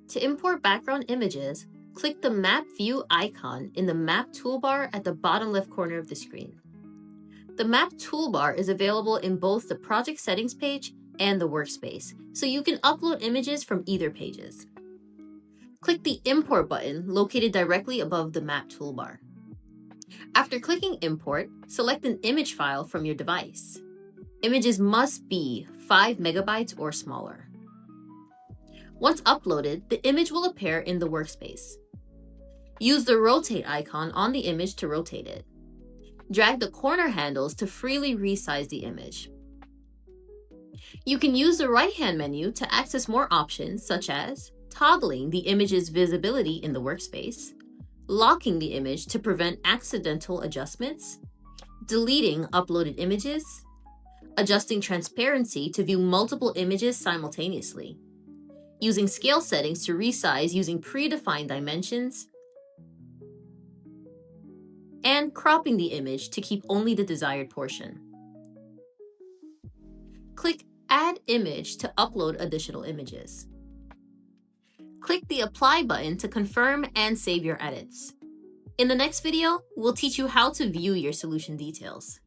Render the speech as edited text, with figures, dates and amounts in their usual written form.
To import background images, click the Map View icon in the Map toolbar at the bottom left corner of the screen. The Map toolbar is available in both the project settings page and the workspace, so you can upload images from either pages. Click the Import button located directly above the Map toolbar. After clicking Import, select an image file from your device. Images must be 5 megabytes or smaller. Once uploaded, the image will appear in the workspace. Use the Rotate icon on the image to rotate it. Drag the corner handles to freely resize the image. You can use the right-hand menu to access more options such as toggling the image's visibility in the workspace, locking the image to prevent accidental adjustments, deleting uploaded images, adjusting transparency to view multiple images simultaneously, using scale settings to resize using predefined dimensions, and cropping the image to keep only the desired portion. Click Add Image to upload additional images. Click the Apply button to confirm and save your edits. In the next video, we'll teach you how to view your solution details.